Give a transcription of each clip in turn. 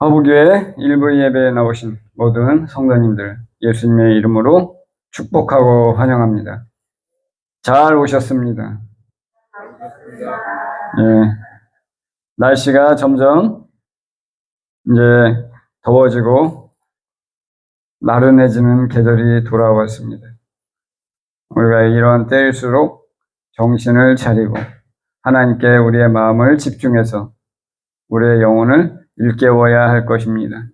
화보교회 일부 예배에 나오신 모든 성도님들 예수님의 이름으로 축복하고 환영합니다. 잘 오셨습니다. 예, 날씨가 점점 이제 더워지고 나른해지는 계절이 돌아왔습니다. 우리가 이런 때일수록 정신을 차리고 하나님께 우리의 마음을 집중해서 우리의 영혼을 일깨워야 할 것입니다.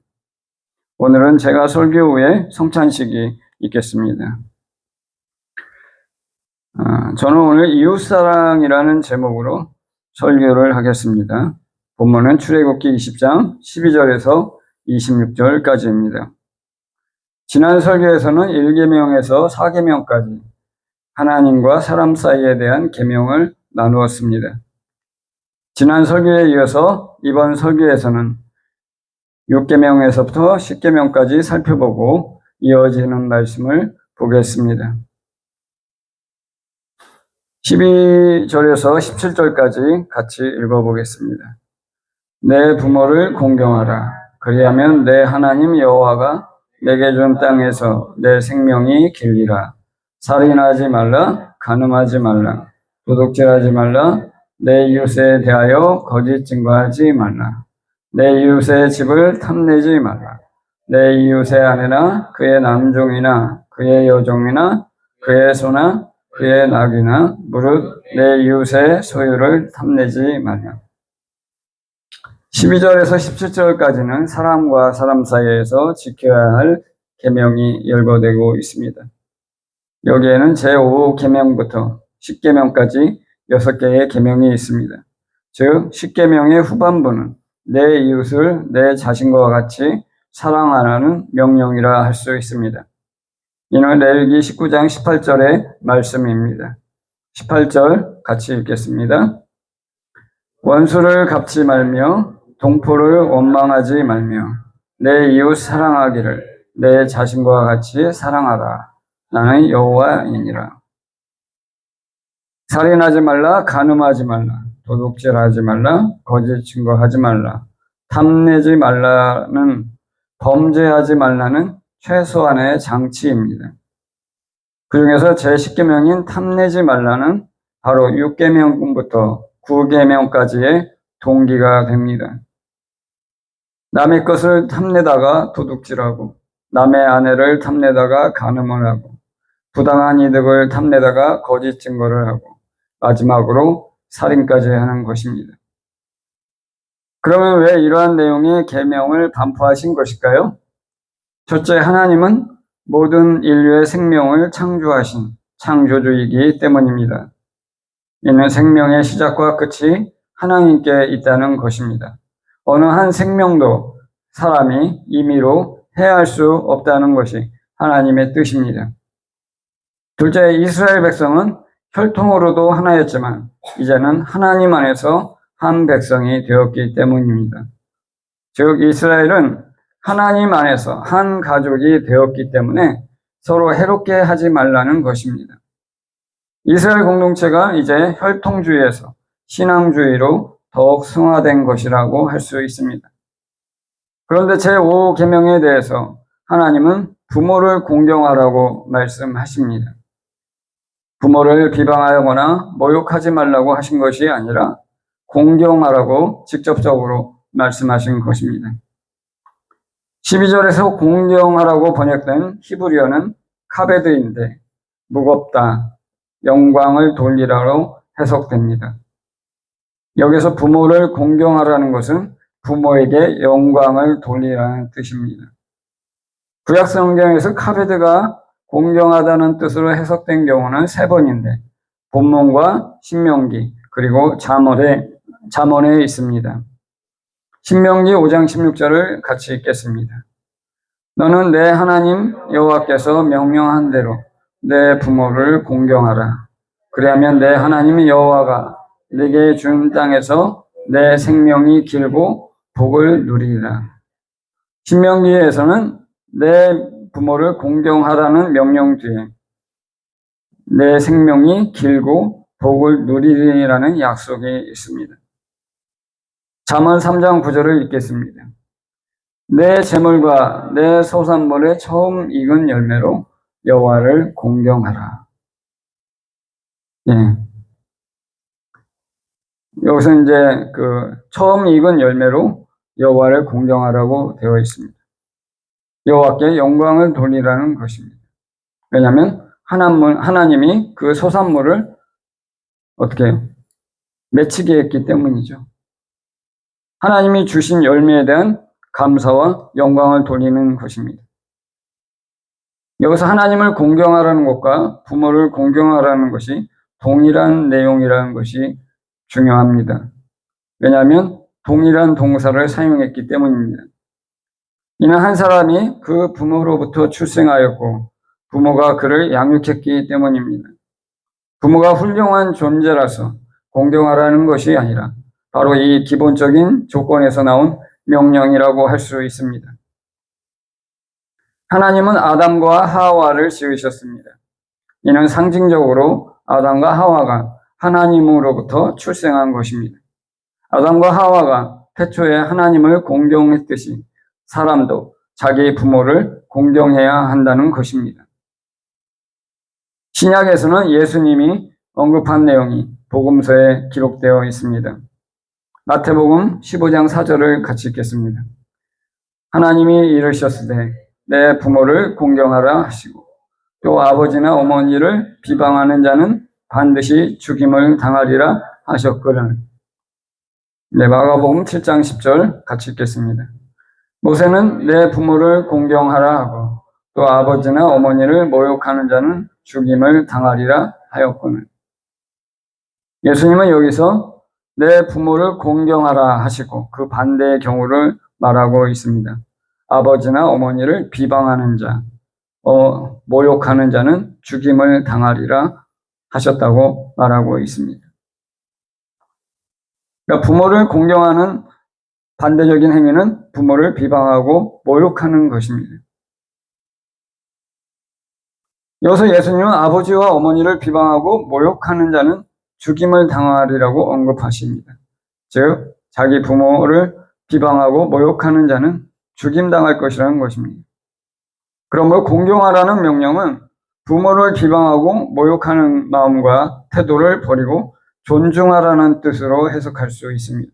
오늘은 제가 설교 후에 성찬식이 있겠습니다. 저는 오늘 이웃사랑이라는 제목으로 설교를 하겠습니다. 본문은 출애굽기 20장 12절에서 26절까지입니다. 지난 설교에서는 1계명에서 4계명까지 하나님과 사람 사이에 대한 계명을 나누었습니다. 지난 설교에 이어서 이번 설교에서는 6계명에서부터 10계명까지 살펴보고 이어지는 말씀을 보겠습니다. 12절에서 17절까지 같이 읽어보겠습니다. 내 부모를 공경하라. 그리하면 내 하나님 여호와가 내게 준 땅에서 내 생명이 길리라. 살인하지 말라. 간음하지 말라. 도둑질하지 말라. 내 이웃에 대하여 거짓 증거하지 말라. 내 이웃의 집을 탐내지 말라. 내 이웃의 아내나 그의 남종이나 그의 여종이나 그의 소나 그의 낙이나 무릇 내 이웃의 소유를 탐내지 말라. 12절에서 17절까지는 사람과 사람 사이에서 지켜야 할 계명이 열거되고 있습니다. 여기에는 제5계명부터 10계명까지 6개의 계명이 있습니다. 즉 10계명의 후반부는 내 이웃을 내 자신과 같이 사랑하라는 명령이라 할 수 있습니다. 이는 레위기 19장 18절의 말씀입니다. 18절 같이 읽겠습니다. 원수를 갚지 말며 동포를 원망하지 말며 내 이웃 사랑하기를 내 자신과 같이 사랑하라. 나는 여호와이니라. 살인하지 말라, 간음하지 말라, 도둑질하지 말라, 거짓 증거하지 말라, 탐내지 말라는 범죄하지 말라는 최소한의 장치입니다. 그 중에서 제10계명인 탐내지 말라는 바로 6계명부터 9계명까지의 동기가 됩니다. 남의 것을 탐내다가 도둑질하고 남의 아내를 탐내다가 간음을 하고 부당한 이득을 탐내다가 거짓 증거를 하고 마지막으로 살인까지 하는 것입니다. 그러면 왜 이러한 내용의 계명을 반포하신 것일까요? 첫째, 하나님은 모든 인류의 생명을 창조하신 창조주이기 때문입니다. 이는 생명의 시작과 끝이 하나님께 있다는 것입니다. 어느 한 생명도 사람이 임의로 해할 수 없다는 것이 하나님의 뜻입니다. 둘째, 이스라엘 백성은 혈통으로도 하나였지만 이제는 하나님 안에서 한 백성이 되었기 때문입니다. 즉 이스라엘은 하나님 안에서 한 가족이 되었기 때문에 서로 해롭게 하지 말라는 것입니다. 이스라엘 공동체가 이제 혈통주의에서 신앙주의로 더욱 승화된 것이라고 할 수 있습니다. 그런데 제5계명에 대해서 하나님은 부모를 공경하라고 말씀하십니다. 부모를 비방하거나 모욕하지 말라고 하신 것이 아니라 공경하라고 직접적으로 말씀하신 것입니다. 12절에서 공경하라고 번역된 히브리어는 카베드인데 무겁다, 영광을 돌리라로 해석됩니다. 여기서 부모를 공경하라는 것은 부모에게 영광을 돌리라는 뜻입니다. 구약 성경에서 카베드가 공경하다는 뜻으로 해석된 경우는 3번인데 본문과 신명기 그리고 잠언에 있습니다. 신명기 5장 16절을 같이 읽겠습니다. 너는 내 하나님 여호와께서 명령한 대로 내 부모를 공경하라. 그리하면 내 하나님 여호와가 네게 준 땅에서 내 생명이 길고 복을 누리리라. 신명기에서는 내 부모를 공경하라는 명령 뒤에 내 생명이 길고 복을 누리리라는 약속이 있습니다. 잠언 3장 9절을 읽겠습니다. 내 재물과 내 소산물의 처음 익은 열매로 여호와를 공경하라. 예. 여기서 이제 처음 익은 열매로 여호와를 공경하라고 되어 있습니다. 여호와께 영광을 돌리라는 것입니다. 왜냐하면 하나님이 그 소산물을 어떻게 해요? 맺히게 했기 때문이죠. 하나님이 주신 열매에 대한 감사와 영광을 돌리는 것입니다. 여기서 하나님을 공경하라는 것과 부모를 공경하라는 것이 동일한 내용이라는 것이 중요합니다. 왜냐하면 동일한 동사를 사용했기 때문입니다. 이는 한 사람이 그 부모로부터 출생하였고 부모가 그를 양육했기 때문입니다. 부모가 훌륭한 존재라서 공경하라는 것이 아니라 바로 이 기본적인 조건에서 나온 명령이라고 할 수 있습니다. 하나님은 아담과 하와를 지으셨습니다. 이는 상징적으로 아담과 하와가 하나님으로부터 출생한 것입니다. 아담과 하와가 태초에 하나님을 공경했듯이 사람도 자기 부모를 공경해야 한다는 것입니다. 신약에서는 예수님이 언급한 내용이 복음서에 기록되어 있습니다. 마태복음 15장 4절을 같이 읽겠습니다. 하나님이 이르셨으되 내 부모를 공경하라 하시고 또 아버지나 어머니를 비방하는 자는 반드시 죽임을 당하리라 하셨거늘. 네, 마가복음 7장 10절 같이 읽겠습니다. 모세는 내 부모를 공경하라 하고 또 아버지나 어머니를 모욕하는 자는 죽임을 당하리라 하였거늘. 예수님은 여기서 내 부모를 공경하라 하시고 그 반대의 경우를 말하고 있습니다. 아버지나 어머니를 비방하는 자, 모욕하는 자는 죽임을 당하리라 하셨다고 말하고 있습니다. 그러니까 부모를 공경하는 반대적인 행위는 부모를 비방하고 모욕하는 것입니다. 여기서 예수님은 아버지와 어머니를 비방하고 모욕하는 자는 죽임을 당하리라고 언급하십니다. 즉, 자기 부모를 비방하고 모욕하는 자는 죽임당할 것이라는 것입니다. 그러므로 공경하라는 명령은 부모를 비방하고 모욕하는 마음과 태도를 버리고 존중하라는 뜻으로 해석할 수 있습니다.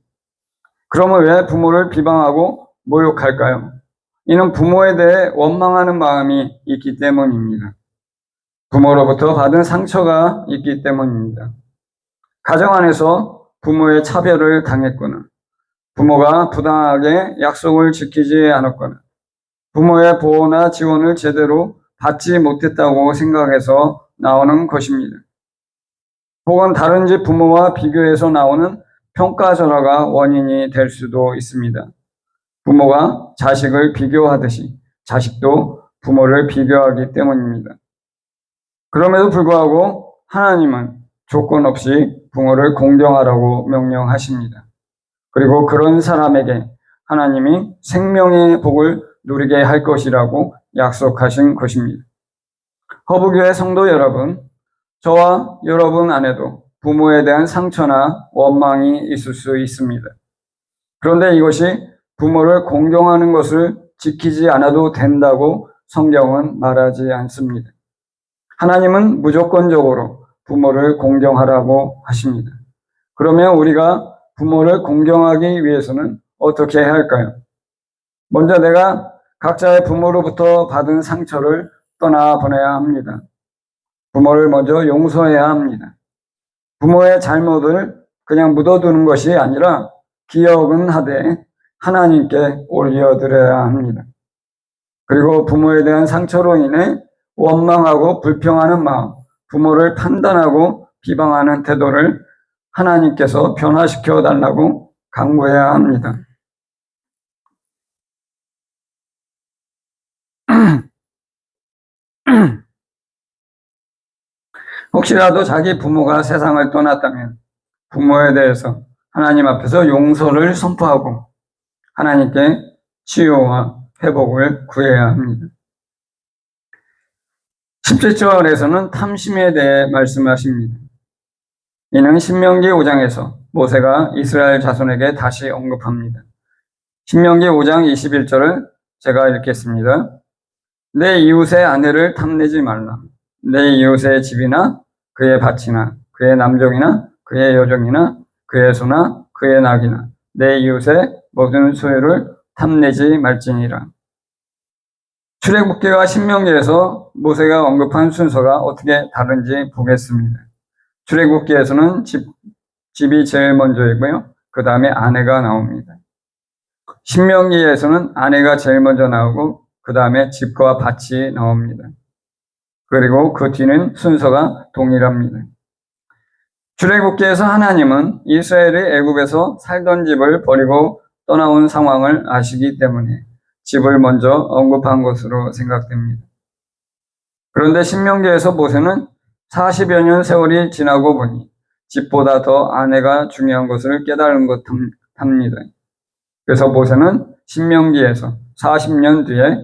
그러면 왜 부모를 비방하고 모욕할까요? 이는 부모에 대해 원망하는 마음이 있기 때문입니다. 부모로부터 받은 상처가 있기 때문입니다. 가정 안에서 부모의 차별을 당했거나 부모가 부당하게 약속을 지키지 않았거나 부모의 보호나 지원을 제대로 받지 못했다고 생각해서 나오는 것입니다. 혹은 다른 집 부모와 비교해서 나오는 평가절하가 원인이 될 수도 있습니다. 부모가 자식을 비교하듯이 자식도 부모를 비교하기 때문입니다. 그럼에도 불구하고 하나님은 조건 없이 부모를 공경하라고 명령하십니다. 그리고 그런 사람에게 하나님이 생명의 복을 누리게 할 것이라고 약속하신 것입니다. 허브교회 성도 여러분, 저와 여러분 안에도 부모에 대한 상처나 원망이 있을 수 있습니다. 그런데 이것이 부모를 공경하는 것을 지키지 않아도 된다고 성경은 말하지 않습니다. 하나님은 무조건적으로 부모를 공경하라고 하십니다. 그러면 우리가 부모를 공경하기 위해서는 어떻게 해야 할까요? 먼저 내가 각자의 부모로부터 받은 상처를 떠나보내야 합니다. 부모를 먼저 용서해야 합니다. 부모의 잘못을 그냥 묻어두는 것이 아니라 기억은 하되 하나님께 올려드려야 합니다. 그리고 부모에 대한 상처로 인해 원망하고 불평하는 마음, 부모를 판단하고 비방하는 태도를 하나님께서 변화시켜 달라고 간구해야 합니다. 혹시라도 자기 부모가 세상을 떠났다면 부모에 대해서 하나님 앞에서 용서를 선포하고 하나님께 치유와 회복을 구해야 합니다. 17절에서는 탐심에 대해 말씀하십니다. 이는 신명기 5장에서 모세가 이스라엘 자손에게 다시 언급합니다. 신명기 5장 21절을 제가 읽겠습니다. 내 이웃의 아내를 탐내지 말라. 내 이웃의 집이나 그의 밭이나 그의 남종이나 그의 여종이나 그의 소나 그의 낙이나 내 이웃의 모든 소유를 탐내지 말지니라. 출애굽기와 신명기에서 모세가 언급한 순서가 어떻게 다른지 보겠습니다. 출애굽기에서는 집이 제일 먼저이고요. 그 다음에 아내가 나옵니다. 신명기에서는 아내가 제일 먼저 나오고 그 다음에 집과 밭이 나옵니다. 그리고 그 뒤는 순서가 동일합니다. 출애굽기에서 하나님은 이스라엘이 애굽에서 살던 집을 버리고 떠나온 상황을 아시기 때문에 집을 먼저 언급한 것으로 생각됩니다. 그런데 신명기에서 모세는 40여 년 세월이 지나고 보니 집보다 더 아내가 중요한 것을 깨달은 것 합니다. 그래서 모세는 신명기에서 40년 뒤에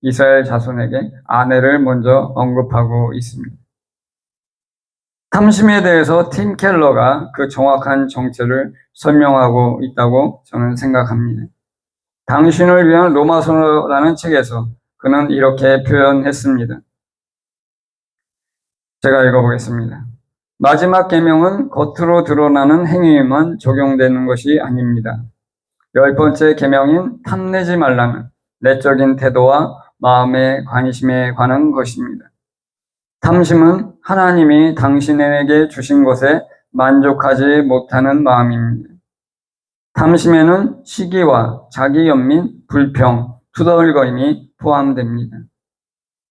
이스라엘 자손에게 아내를 먼저 언급하고 있습니다. 탐심에 대해서 팀 켈러가 그 정확한 정체를 설명하고 있다고 저는 생각합니다. 당신을 위한 로마서라는 책에서 그는 이렇게 표현했습니다. 제가 읽어보겠습니다. 마지막 계명은 겉으로 드러나는 행위에만 적용되는 것이 아닙니다. 10번째 계명인 탐내지 말라는 내적인 태도와 마음의 관심에 관한 것입니다. 탐심은 하나님이 당신에게 주신 것에 만족하지 못하는 마음입니다. 탐심에는 시기와 자기 연민, 불평, 투덜거림이 포함됩니다.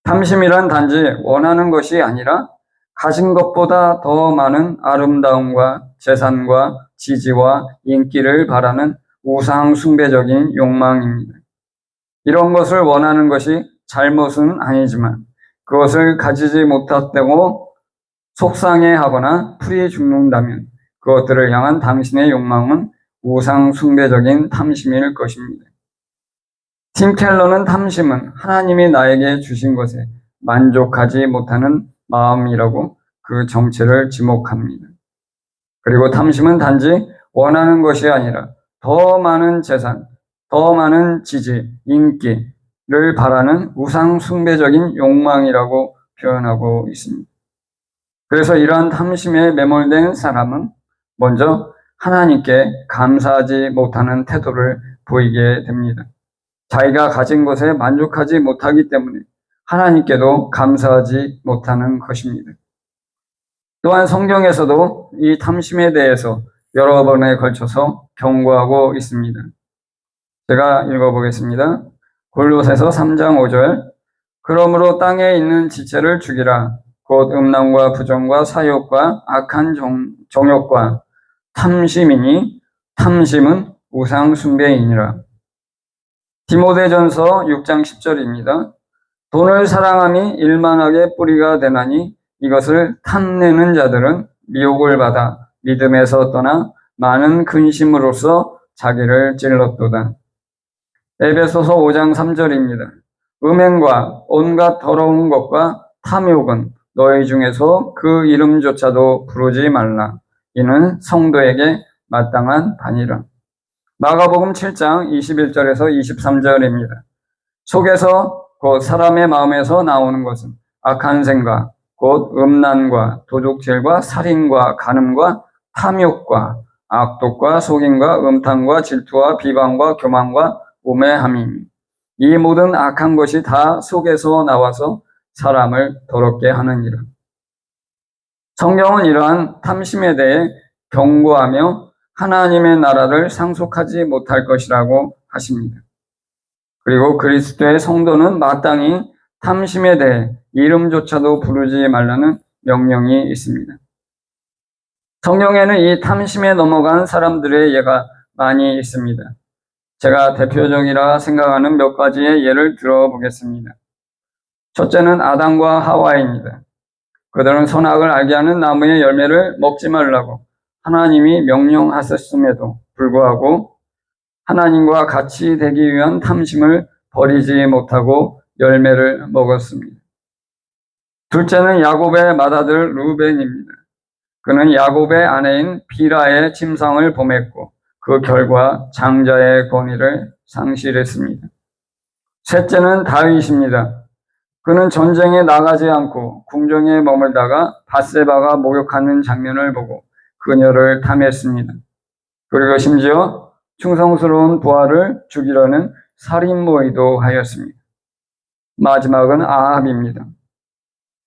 탐심이란 단지 원하는 것이 아니라 가진 것보다 더 많은 아름다움과 재산과 지지와 인기를 바라는 우상 숭배적인 욕망입니다. 이런 것을 원하는 것이 잘못은 아니지만 그것을 가지지 못했다고 속상해하거나 풀이 죽는다면 그것들을 향한 당신의 욕망은 우상 숭배적인 탐심일 것입니다. 팀 켈러는 탐심은 하나님이 나에게 주신 것에 만족하지 못하는 마음이라고 그 정체를 지목합니다. 그리고 탐심은 단지 원하는 것이 아니라 더 많은 재산, 더 많은 지지, 인기를 바라는 우상 숭배적인 욕망이라고 표현하고 있습니다. 그래서 이러한 탐심에 매몰된 사람은 먼저 하나님께 감사하지 못하는 태도를 보이게 됩니다. 자기가 가진 것에 만족하지 못하기 때문에 하나님께도 감사하지 못하는 것입니다. 또한 성경에서도 이 탐심에 대해서 여러 번에 걸쳐서 경고하고 있습니다. 제가 읽어보겠습니다. 골로새서 3장 5절 그러므로 땅에 있는 지체를 죽이라. 곧 음란과 부정과 사욕과 악한 정욕과 탐심이니 탐심은 우상 숭배이니라. 디모데전서 6장 10절입니다. 돈을 사랑함이 일만하게 뿌리가 되나니 이것을 탐내는 자들은 미혹을 받아 믿음에서 떠나 많은 근심으로써 자기를 찔렀도다. 에베소서 5장 3절입니다. 음행과 온갖 더러운 것과 탐욕은 너희 중에서 그 이름조차도 부르지 말라. 이는 성도에게 마땅한 반이라. 마가복음 7장 21절에서 23절입니다. 속에서 곧 사람의 마음에서 나오는 것은 악한 생각, 곧 음란과 도둑질과 살인과 간음과 탐욕과 악독과 속임과 음탕과 질투와 비방과 교만과 우매함이니 이 모든 악한 것이 다 속에서 나와서 사람을 더럽게 하느니라. 성경은 이러한 탐심에 대해 경고하며 하나님의 나라를 상속하지 못할 것이라고 하십니다. 그리고 그리스도의 성도는 마땅히 탐심에 대해 이름조차도 부르지 말라는 명령이 있습니다. 성경에는 이 탐심에 넘어간 사람들의 예가 많이 있습니다. 제가 대표적이라 생각하는 몇 가지의 예를 들어보겠습니다. 첫째는 아담과 하와입니다. 그들은 선악을 알게 하는 나무의 열매를 먹지 말라고 하나님이 명령하셨음에도 불구하고 하나님과 같이 되기 위한 탐심을 버리지 못하고 열매를 먹었습니다. 둘째는 야곱의 맏아들 루벤입니다. 그는 야곱의 아내인 비라의 침상을 범했고 그 결과 장자의 권위를 상실했습니다. 셋째는 다윗입니다. 그는 전쟁에 나가지 않고 궁정에 머물다가 밧세바가 목욕하는 장면을 보고 그녀를 탐했습니다. 그리고 심지어 충성스러운 부하를 죽이려는 살인모의도 하였습니다. 마지막은 아합입니다.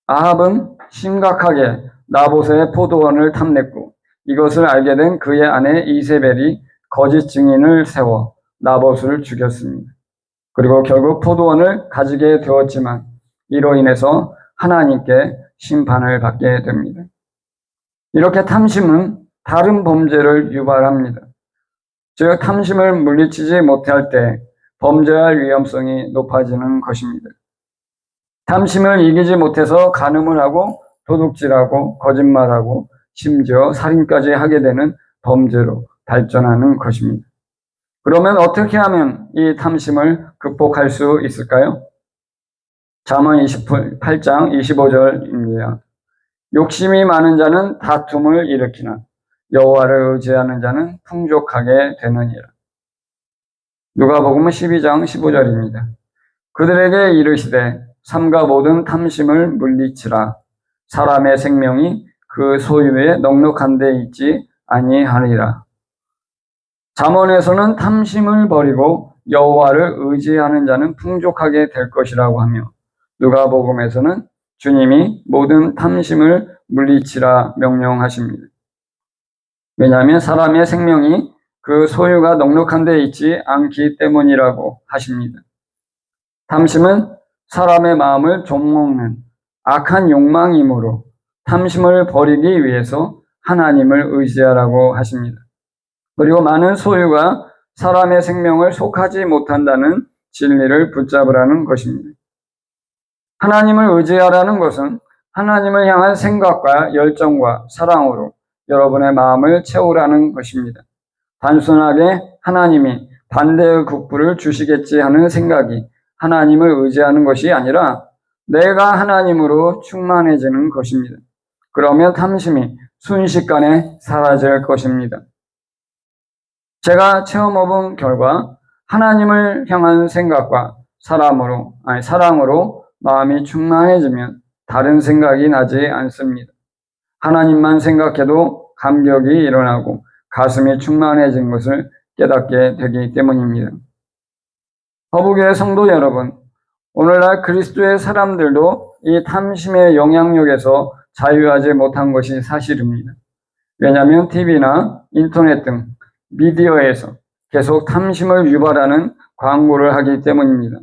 아합은 심각하게 나봇의 포도원을 탐냈고 이것을 알게 된 그의 아내 이세벨이 거짓 증인을 세워 나봇을 죽였습니다. 그리고 결국 포도원을 가지게 되었지만 이로 인해서 하나님께 심판을 받게 됩니다. 이렇게 탐심은 다른 범죄를 유발합니다. 즉 탐심을 물리치지 못할 때 범죄할 위험성이 높아지는 것입니다. 탐심을 이기지 못해서 간음을 하고 도둑질하고 거짓말하고 심지어 살인까지 하게 되는 범죄로 발전하는 것입니다. 그러면 어떻게 하면 이 탐심을 극복할 수 있을까요? 잠언 28장 25절입니다. 욕심이 많은 자는 다툼을 일으키나 여호와를 의지하는 자는 풍족하게 되느니라. 누가복음 12장 15절입니다. 그들에게 이르시되 삼가 모든 탐심을 물리치라. 사람의 생명이 그 소유에 넉넉한 데 있지 아니하리라. 잠언에서는 탐심을 버리고 여호와를 의지하는 자는 풍족하게 될 것이라고 하며 누가복음에서는 주님이 모든 탐심을 물리치라 명령하십니다. 왜냐하면 사람의 생명이 그 소유가 넉넉한 데 있지 않기 때문이라고 하십니다. 탐심은 사람의 마음을 좀먹는 악한 욕망이므로 탐심을 버리기 위해서 하나님을 의지하라고 하십니다. 그리고 많은 소유가 사람의 생명을 속하지 못한다는 진리를 붙잡으라는 것입니다. 하나님을 의지하라는 것은 하나님을 향한 생각과 열정과 사랑으로 여러분의 마음을 채우라는 것입니다. 단순하게 하나님이 반대의 국부를 주시겠지 하는 생각이 하나님을 의지하는 것이 아니라 내가 하나님으로 충만해지는 것입니다. 그러면 탐심이 순식간에 사라질 것입니다. 제가 체험해본 결과 하나님을 향한 생각과 사랑으로 마음이 충만해지면 다른 생각이 나지 않습니다. 하나님만 생각해도 감격이 일어나고 가슴이 충만해진 것을 깨닫게 되기 때문입니다. 허브교회 성도 여러분, 오늘날 그리스도의 사람들도 이 탐심의 영향력에서 자유하지 못한 것이 사실입니다. 왜냐하면 TV나 인터넷 등 미디어에서 계속 탐심을 유발하는 광고를 하기 때문입니다.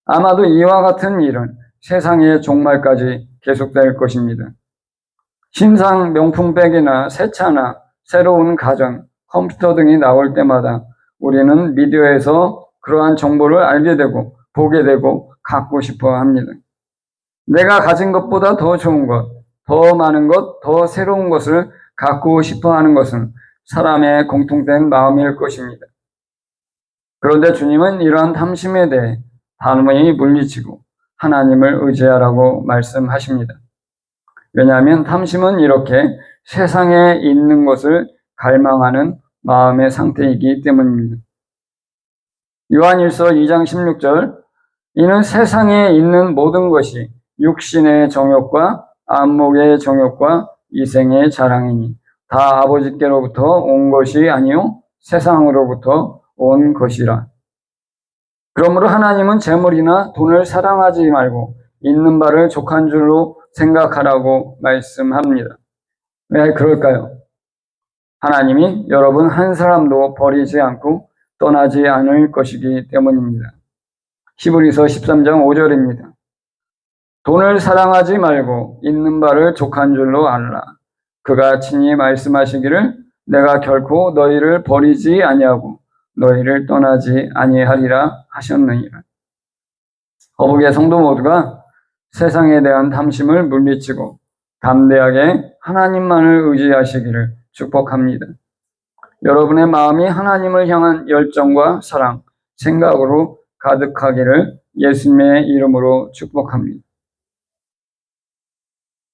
아마도 이와 같은 일은 세상의 종말까지 계속될 것입니다. 신상 명품백이나 새 차나 새로운 가전, 컴퓨터 등이 나올 때마다 우리는 미디어에서 그러한 정보를 알게 되고 보게 되고 갖고 싶어 합니다. 내가 가진 것보다 더 좋은 것, 더 많은 것, 더 새로운 것을 갖고 싶어 하는 것은 사람의 공통된 마음일 것입니다. 그런데 주님은 이러한 탐심에 대해 단호히 물리치고 하나님을 의지하라고 말씀하십니다. 왜냐하면 탐심은 이렇게 세상에 있는 것을 갈망하는 마음의 상태이기 때문입니다. 요한일서 2장 16절, 이는 세상에 있는 모든 것이 육신의 정욕과 안목의 정욕과 이생의 자랑이니 다 아버지께로부터 온 것이 아니요 세상으로부터 온 것이라. 그러므로 하나님은 재물이나 돈을 사랑하지 말고 있는 바를 족한 줄로 생각하라고 말씀합니다. 왜 그럴까요? 하나님이 여러분 한 사람도 버리지 않고 떠나지 않을 것이기 때문입니다. 히브리서 13장 5절입니다. 돈을 사랑하지 말고 있는 바를 족한 줄로 알라. 그가 친히 말씀하시기를 내가 결코 너희를 버리지 아니하고 너희를 떠나지 아니하리라 하셨느니라. 거북의 성도 모두가 세상에 대한 탐심을 물리치고 담대하게 하나님만을 의지하시기를 축복합니다. 여러분의 마음이 하나님을 향한 열정과 사랑, 생각으로 가득하기를 예수님의 이름으로 축복합니다.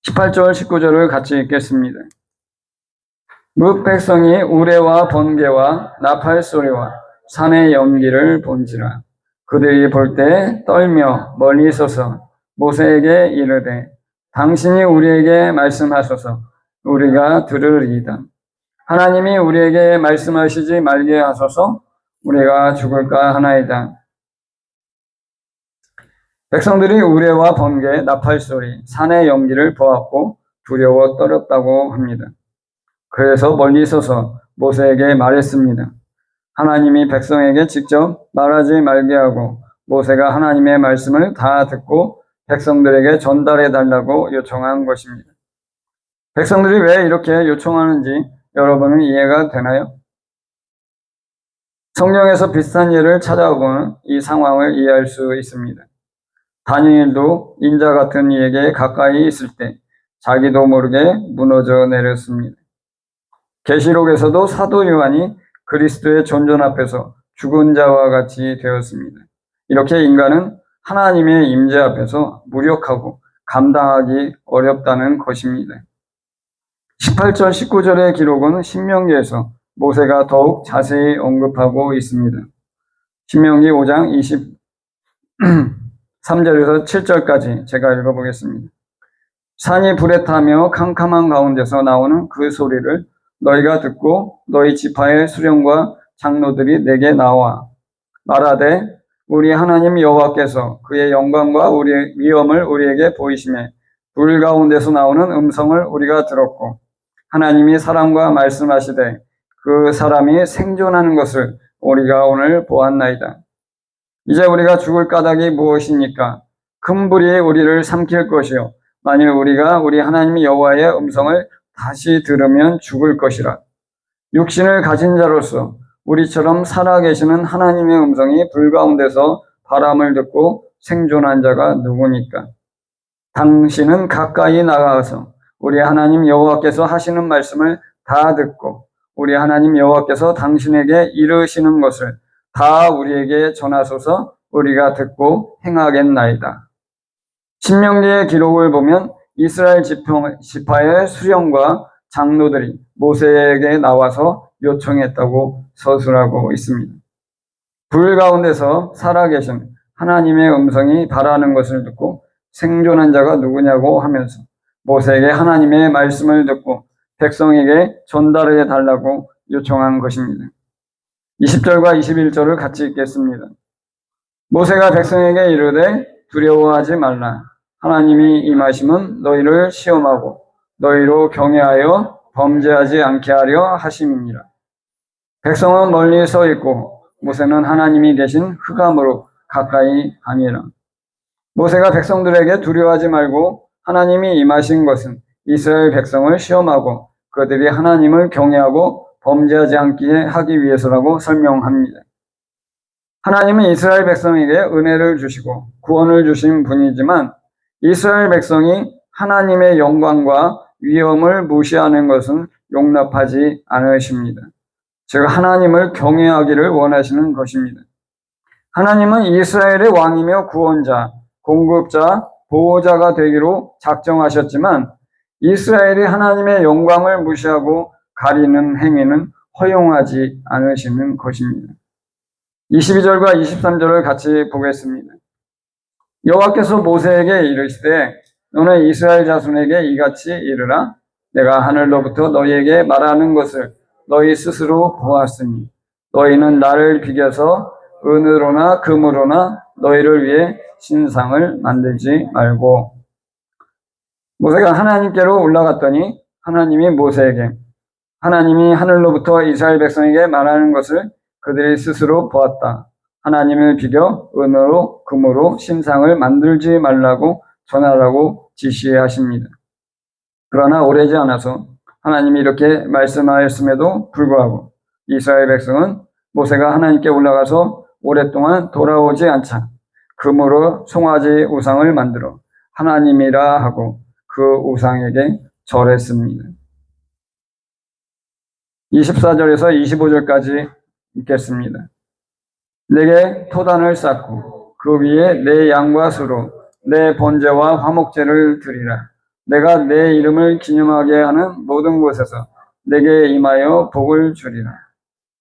18절, 19절을 같이 읽겠습니다. 뭇 백성이 우레와 번개와 나팔 소리와 산의 연기를 본지라. 그들이 볼 때 떨며 멀리 서서 모세에게 이르되 당신이 우리에게 말씀하소서 우리가 들으리이다. 하나님이 우리에게 말씀하시지 말게 하소서 우리가 죽을까 하나이다. 백성들이 우레와 번개, 나팔소리, 산의 연기를 보았고 두려워 떨었다고 합니다. 그래서 멀리 서서 모세에게 말했습니다. 하나님이 백성에게 직접 말하지 말게 하고 모세가 하나님의 말씀을 다 듣고 백성들에게 전달해 달라고 요청한 것입니다. 백성들이 왜 이렇게 요청하는지 여러분은 이해가 되나요? 성경에서 비슷한 예를 찾아보면 이 상황을 이해할 수 있습니다. 다니엘도 인자 같은 이에게 가까이 있을 때 자기도 모르게 무너져 내렸습니다. 계시록에서도 사도 요한이 그리스도의 존전 앞에서 죽은 자와 같이 되었습니다. 이렇게 인간은 하나님의 임재 앞에서 무력하고 감당하기 어렵다는 것입니다. 18절, 19절의 기록은 신명기에서 모세가 더욱 자세히 언급하고 있습니다. 신명기 5장 23절에서 7절까지 제가 읽어보겠습니다. 산이 불에 타며 캄캄한 가운데서 나오는 그 소리를 너희가 듣고 너희 지파의 수령과 장로들이 내게 나와 말하되 우리 하나님 여호와께서 그의 영광과 우리의 위엄을 우리에게 보이시매 불 가운데서 나오는 음성을 우리가 들었고 하나님이 사람과 말씀하시되 그 사람이 생존하는 것을 우리가 오늘 보았나이다. 이제 우리가 죽을 까닭이 무엇입니까? 큰 불이 우리를 삼킬 것이요 만일 우리가 우리 하나님 여호와의 음성을 다시 들으면 죽을 것이라. 육신을 가진 자로서 우리처럼 살아계시는 하나님의 음성이 불 가운데서 바람을 듣고 생존한 자가 누구니까? 당신은 가까이 나가서 우리 하나님 여호와께서 하시는 말씀을 다 듣고 우리 하나님 여호와께서 당신에게 이르시는 것을 다 우리에게 전하소서 우리가 듣고 행하겠나이다. 신명기의 기록을 보면 이스라엘 지파의 수령과 장로들이 모세에게 나와서 요청했다고 서술하고 있습니다. 불 가운데서 살아계신 하나님의 음성이 바라는 것을 듣고 생존한 자가 누구냐고 하면서 모세에게 하나님의 말씀을 듣고 백성에게 전달해 달라고 요청한 것입니다. 20절과 21절을 같이 읽겠습니다. 모세가 백성에게 이르되 두려워하지 말라. 하나님이 임하심은 너희를 시험하고 너희로 경외하여 범죄하지 않게 하려 하심이니라. 백성은 멀리 서 있고 모세는 하나님이 계신 흑암으로 가까이 가니라. 모세가 백성들에게 두려워하지 말고 하나님이 임하신 것은 이스라엘 백성을 시험하고 그들이 하나님을 경외하고 범죄하지 않게 하기 위해서라고 설명합니다. 하나님은 이스라엘 백성에게 은혜를 주시고 구원을 주신 분이지만 이스라엘 백성이 하나님의 영광과 위엄을 무시하는 것은 용납하지 않으십니다. 즉 하나님을 경외하기를 원하시는 것입니다. 하나님은 이스라엘의 왕이며 구원자, 공급자, 보호자가 되기로 작정하셨지만 이스라엘이 하나님의 영광을 무시하고 가리는 행위는 허용하지 않으시는 것입니다. 22절과 23절을 같이 보겠습니다. 여호와께서 모세에게 이르시되 너는 이스라엘 자손에게 이같이 이르라. 내가 하늘로부터 너희에게 말하는 것을 너희 스스로 보았으니 너희는 나를 비겨서 은으로나 금으로나 너희를 위해 신상을 만들지 말고. 모세가 하나님께로 올라갔더니 하나님이 모세에게 하나님이 하늘로부터 이스라엘 백성에게 말하는 것을 그들이 스스로 보았다. 하나님을 비겨 은으로 금으로 신상을 만들지 말라고 전하라고 지시하십니다. 그러나 오래지 않아서 하나님이 이렇게 말씀하였음에도 불구하고 이스라엘 백성은 모세가 하나님께 올라가서 오랫동안 돌아오지 않자 금으로 송아지 우상을 만들어 하나님이라 하고 그 우상에게 절했습니다. 24절에서 25절까지 읽겠습니다. 내게 토단을 쌓고 그 위에 내 양과 수로 내 번제와 화목제를 드리라. 내가 내 이름을 기념하게 하는 모든 곳에서 내게 임하여 복을 주리라.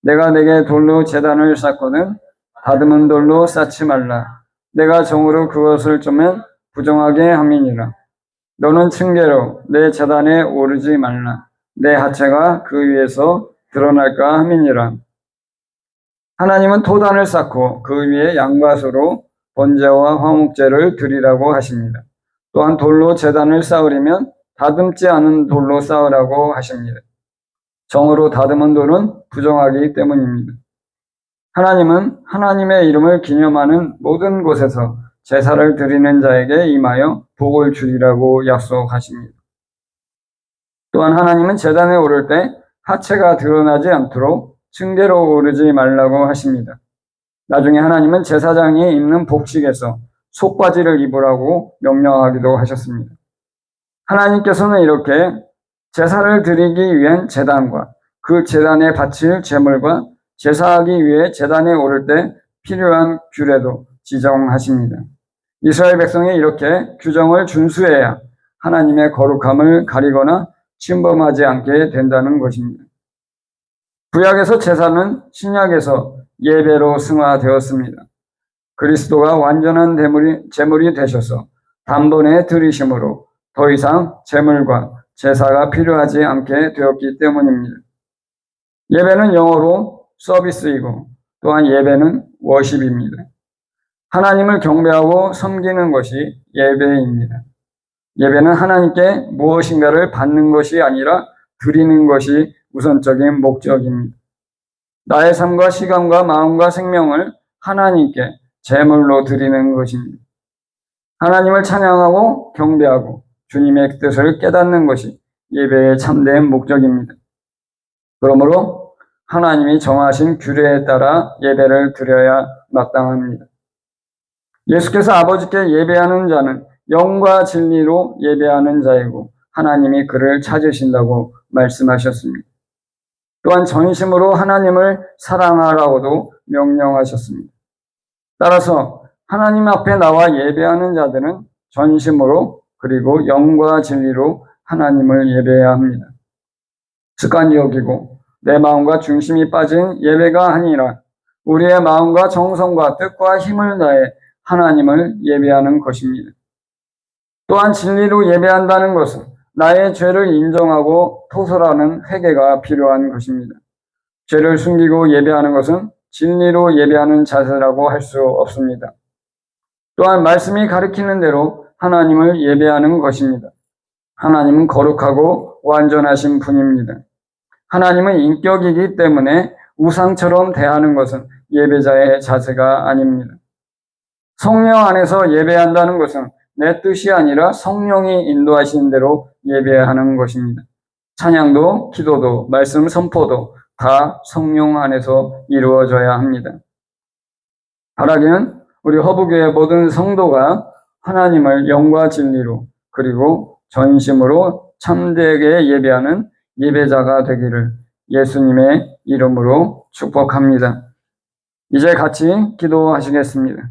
내가 내게 돌로 제단을 쌓거든 다듬은 돌로 쌓지 말라. 내가 정으로 그것을 쪼면 부정하게 함이니라. 너는 층계로 내 제단에 오르지 말라. 내 하체가 그 위에서 드러날까 함이니라. 하나님은 도단을 쌓고 그 위에 양과 소로 번제와 화목제를 드리라고 하십니다. 또한 돌로 제단을 쌓으려면 다듬지 않은 돌로 쌓으라고 하십니다. 정으로 다듬은 돌은 부정하기 때문입니다. 하나님은 하나님의 이름을 기념하는 모든 곳에서 제사를 드리는 자에게 임하여 복을 주리라고 약속하십니다. 또한 하나님은 제단에 오를 때 하체가 드러나지 않도록 층계로 오르지 말라고 하십니다. 나중에 하나님은 제사장이 입는 복식에서 속바지를 입으라고 명령하기도 하셨습니다. 하나님께서는 이렇게 제사를 드리기 위한 제단과 그 제단에 바칠 제물과 제사하기 위해 제단에 오를 때 필요한 규례도 지정하십니다. 이스라엘 백성이 이렇게 규정을 준수해야 하나님의 거룩함을 가리거나 침범하지 않게 된다는 것입니다. 구약에서 제사는 신약에서 예배로 승화되었습니다. 그리스도가 완전한 제물이 되셔서 단번에 드리심으로 더 이상 제물과 제사가 필요하지 않게 되었기 때문입니다. 예배는 영어로 서비스이고 또한 예배는 워십입니다. 하나님을 경배하고 섬기는 것이 예배입니다. 예배는 하나님께 무엇인가를 받는 것이 아니라 드리는 것이 우선적인 목적입니다. 나의 삶과 시간과 마음과 생명을 하나님께 제물로 드리는 것입니다. 하나님을 찬양하고 경배하고 주님의 뜻을 깨닫는 것이 예배의 참된 목적입니다. 그러므로 하나님이 정하신 규례에 따라 예배를 드려야 마땅합니다. 예수께서 아버지께 예배하는 자는 영과 진리로 예배하는 자이고 하나님이 그를 찾으신다고 말씀하셨습니다. 또한 전심으로 하나님을 사랑하라고도 명령하셨습니다. 따라서 하나님 앞에 나와 예배하는 자들은 전심으로 그리고 영과 진리로 하나님을 예배해야 합니다. 습관적이고 내 마음과 중심이 빠진 예배가 아니라 우리의 마음과 정성과 뜻과 힘을 다해 하나님을 예배하는 것입니다. 또한 진리로 예배한다는 것은 나의 죄를 인정하고 토설하는 회개가 필요한 것입니다. 죄를 숨기고 예배하는 것은 진리로 예배하는 자세라고 할 수 없습니다. 또한 말씀이 가리키는 대로 하나님을 예배하는 것입니다. 하나님은 거룩하고 완전하신 분입니다. 하나님은 인격이기 때문에 우상처럼 대하는 것은 예배자의 자세가 아닙니다. 성령 안에서 예배한다는 것은 내 뜻이 아니라 성령이 인도하시는 대로 예배하는 것입니다. 찬양도, 기도도, 말씀 선포도 다 성령 안에서 이루어져야 합니다. 바라기는 우리 허브교회 모든 성도가 하나님을 영과 진리로 그리고 전심으로 참되게 예배하는 예배자가 되기를 예수님의 이름으로 축복합니다. 이제 같이 기도하시겠습니다.